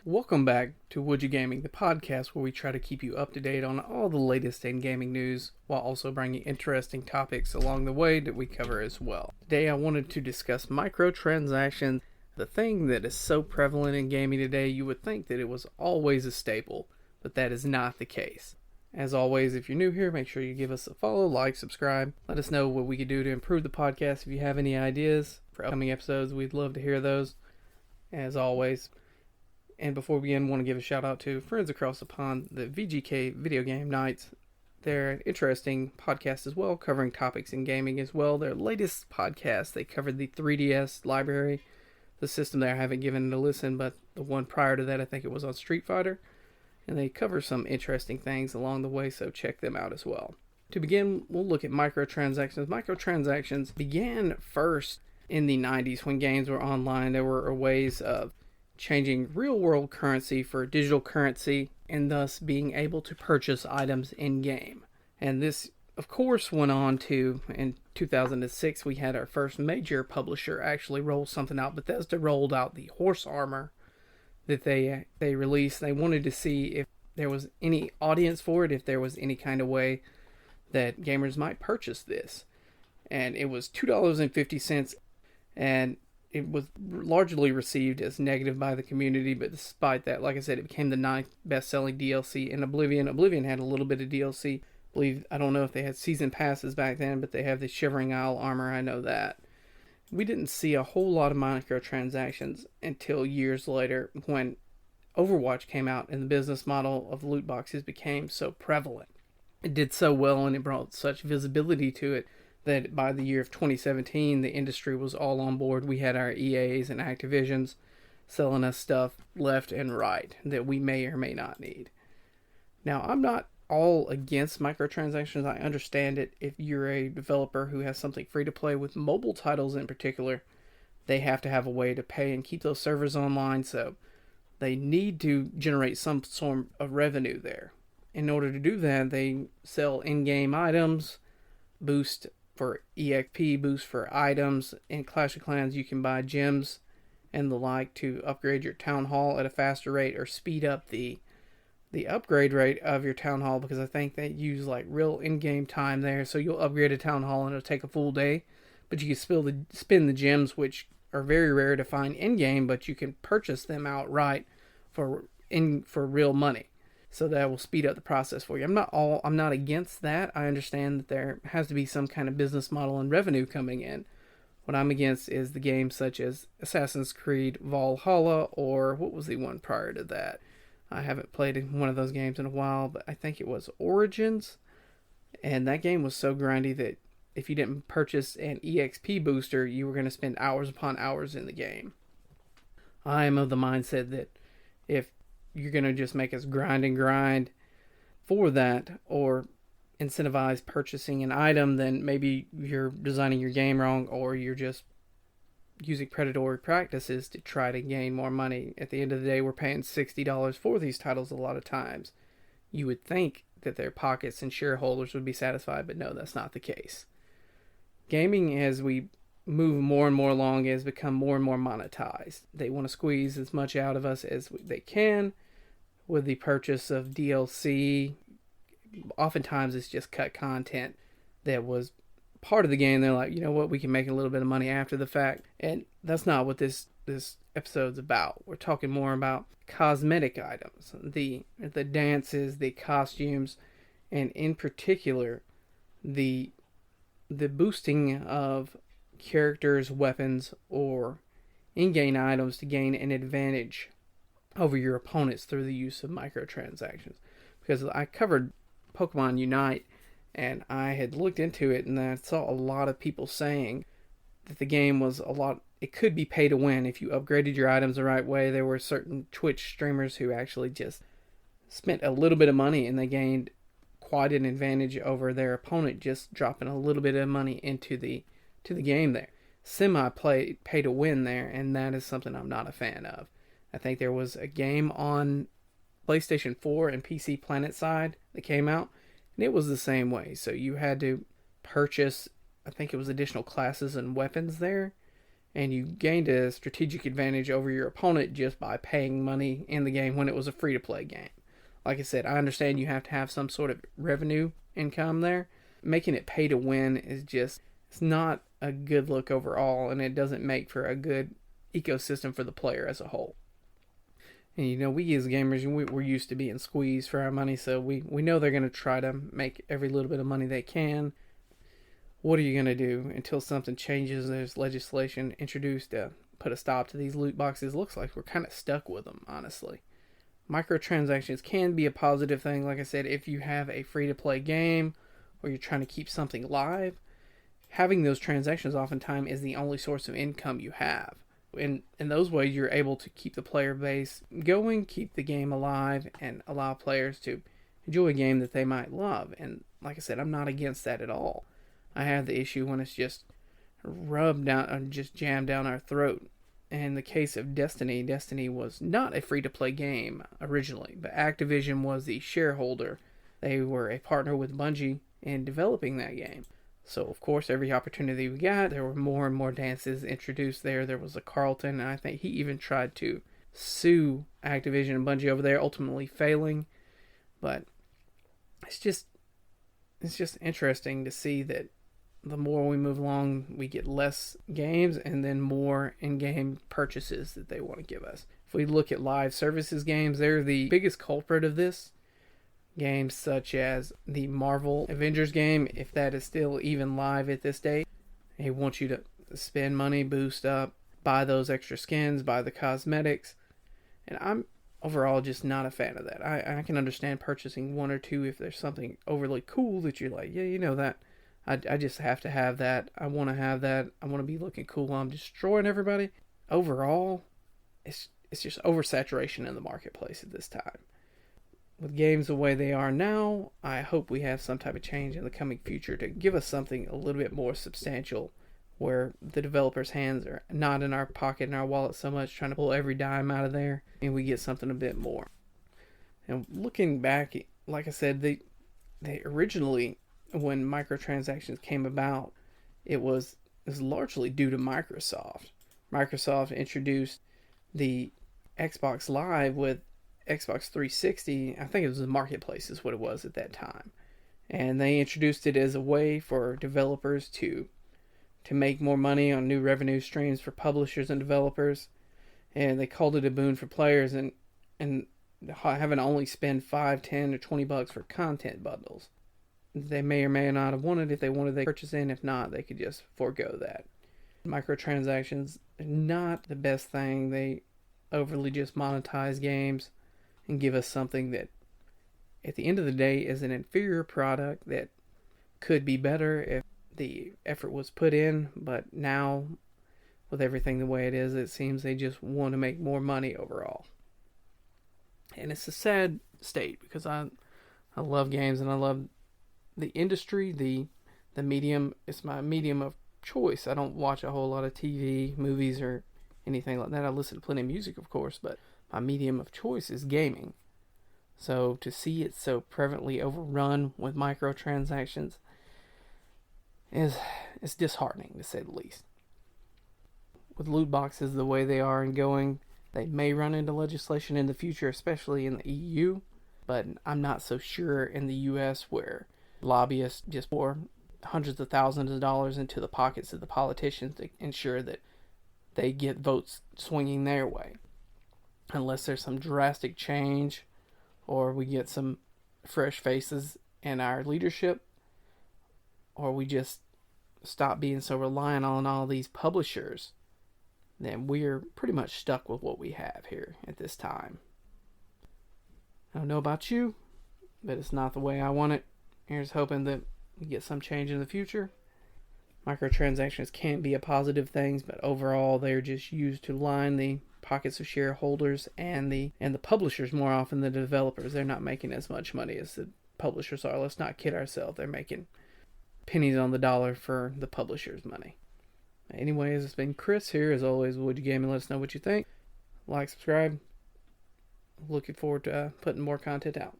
Welcome back to Would You Gaming, the podcast where we try to keep you up to date on all the latest in gaming news while also bringing interesting topics along the way that we cover as well. Today I wanted to discuss microtransactions, the thing that is so prevalent in gaming today. You would think that it was always a staple, but that is not the case. As always, if you're new here, make sure you give us a follow, like, subscribe. Let us know what we could do to improve the podcast. If you have any ideas for upcoming episodes, we'd love to hear those, as always. And before we begin, I want to give a shout out to friends across the pond, the VGK Video Game Nights. They're an interesting podcast as well, covering topics in gaming as well. Their latest podcast, they covered the 3DS library, the system there I haven't given it a listen, but the one prior to that, I think it was on Street Fighter. And they cover some interesting things along the way, so check them out as well. To begin, we'll look at microtransactions. Microtransactions began first in the 90s when games were online. There were ways of changing real-world currency for digital currency and thus being able to purchase items in-game. And this, of course, went on to, in 2006, we had our first major publisher actually roll something out. Bethesda rolled out the horse armor that they released. They wanted to see if there was any audience for it, if there was any kind of way that gamers might purchase this. And it was $2.50, and it was largely received as negative by the community, but despite that, like I said, it became the 9th best-selling DLC in Oblivion. Oblivion had a little bit of DLC. I don't know if they had season passes back then, but they have the Shivering Isle armor, I know that. We didn't see a whole lot of microtransactions until years later when Overwatch came out and the business model of loot boxes became so prevalent. It did so well and it brought such visibility to it that by the year of 2017, the industry was all on board. We had our EAs and Activisions selling us stuff left and right that we may or may not need. Now, I'm not all against microtransactions. I understand it. If you're a developer who has something free to play, with mobile titles in particular, they have to have a way to pay and keep those servers online, so they need to generate some sort of revenue there. In order to do that, they sell in-game items, boost for EXP, boost for items. In Clash of Clans, you can buy gems and the like to upgrade your town hall at a faster rate or speed up the upgrade rate of your town hall, because I think they use like real in-game time there. So you'll upgrade a town hall and it'll take a full day, but you can spin the gems, which are very rare to find in-game, but you can purchase them outright for real money. So that will speed up the process for you. I'm not against that. I understand that there has to be some kind of business model and revenue coming in. What I'm against is the games such as Assassin's Creed Valhalla, or what was the one prior to that? I haven't played one of those games in a while, but I think it was Origins. And that game was so grindy that if you didn't purchase an EXP booster, you were going to spend hours upon hours in the game. I am of the mindset that if you're going to just make us grind for that, or incentivize purchasing an item, then maybe you're designing your game wrong, or you're just using predatory practices to try to gain more money. At the end of the day, we're paying $60 for these titles a lot of times. You would think that their pockets and shareholders would be satisfied, but no, that's not the case. Gaming, as we move more and more along, has become more and more monetized. They want to squeeze as much out of us as they can with the purchase of DLC. Oftentimes it's just cut content that was part of the game. They're like, you know what, we can make a little bit of money after the fact. And that's not what this episode's about. We're talking more about cosmetic items, the dances, the costumes, and in particular the boosting of characters, weapons, or in-game items to gain an advantage over your opponents through the use of microtransactions. Because I covered Pokemon Unite, and I had looked into it, and I saw a lot of people saying that the game was it could be pay to win if you upgraded your items the right way. There were certain Twitch streamers who actually just spent a little bit of money, and they gained quite an advantage over their opponent just dropping a little bit of money into the game there. Pay to win there, and that is something I'm not a fan of. I think there was a game on PlayStation 4 and PC Planet side that came out, and it was the same way. So you had to purchase, I think it was additional classes and weapons there, and you gained a strategic advantage over your opponent just by paying money in the game when it was a free-to-play game. Like I said, I understand you have to have some sort of revenue income there. Making it pay to win is just, it's not a good look overall, and it doesn't make for a good ecosystem for the player as a whole. And we as gamers, we're used to being squeezed for our money, so we know they're going to try to make every little bit of money they can. What are you going to do until something changes? There's legislation introduced to put a stop to these loot boxes. Looks like we're kind of stuck with them, honestly. Microtransactions can be a positive thing, like I said, if you have a free-to-play game or you're trying to keep something live. Having those transactions oftentimes is the only source of income you have. In those ways, you're able to keep the player base going, keep the game alive, and allow players to enjoy a game that they might love. And like I said, I'm not against that at all. I have the issue when it's just rubbed down, or just jammed down our throat. In the case of Destiny was not a free-to-play game originally, but Activision was the shareholder. They were a partner with Bungie in developing that game. So, of course, every opportunity we got, there were more and more dances introduced there. There was a Carlton, and I think he even tried to sue Activision and Bungie over there, ultimately failing. But it's just interesting to see that the more we move along, we get less games and then more in-game purchases that they want to give us. If we look at live services games, they're the biggest culprit of this. Games such as the Marvel Avengers game, if that is still even live at this date, they want you to spend money, boost up, buy those extra skins, buy the cosmetics, and I'm overall just not a fan of that. I can understand purchasing one or two if there's something overly cool that you're like, yeah, that. I just have to have that. I want to have that. I want to be looking cool while I'm destroying everybody. Overall, it's just oversaturation in the marketplace at this time. With games the way they are now, I hope we have some type of change in the coming future to give us something a little bit more substantial, where the developers' hands are not in our pocket and our wallet so much, trying to pull every dime out of there, and we get something a bit more. And looking back, like I said, they originally, when microtransactions came about, it was largely due to Microsoft. Microsoft introduced the Xbox Live with Xbox 360, I think it was the marketplace is what it was at that time. And they introduced it as a way for developers to make more money on new revenue streams for publishers and developers. And they called it a boon for players, and having to only spend $5, $10, or $20 for content bundles. They may or may not have wanted. If they wanted, they purchase in. If not, they could just forego that. Microtransactions are not the best thing. They overly just monetize games and give us something that, at the end of the day, is an inferior product that could be better if the effort was put in. But now, with everything the way it is, it seems they just want to make more money overall. And it's a sad state, because I love games and I love the industry, the medium. It's my medium of choice. I don't watch a whole lot of TV, movies, or anything like that. I listen to plenty of music, of course, but my medium of choice is gaming. So to see it so prevalently overrun with microtransactions is disheartening, to say the least. With loot boxes the way they are and going, they may run into legislation in the future, especially in the EU, but I'm not so sure in the US, where lobbyists just pour hundreds of thousands of dollars into the pockets of the politicians to ensure that they get votes swinging their way. Unless there's some drastic change, or we get some fresh faces in our leadership, or we just stop being so reliant on all these publishers, then we're pretty much stuck with what we have here at this time. I don't know about you, but it's not the way I want it. Here's hoping that we get some change in the future. Microtransactions can be a positive thing, but overall they're just used to line the pockets of shareholders and the publishers more often than the developers. They're not making as much money as the publishers are. Let's not kid ourselves. They're making pennies on the dollar for the publishers' money. Anyways, it's been Chris here. As always, Would You Gaming? Let us know what you think. Like, subscribe. Looking forward to putting more content out.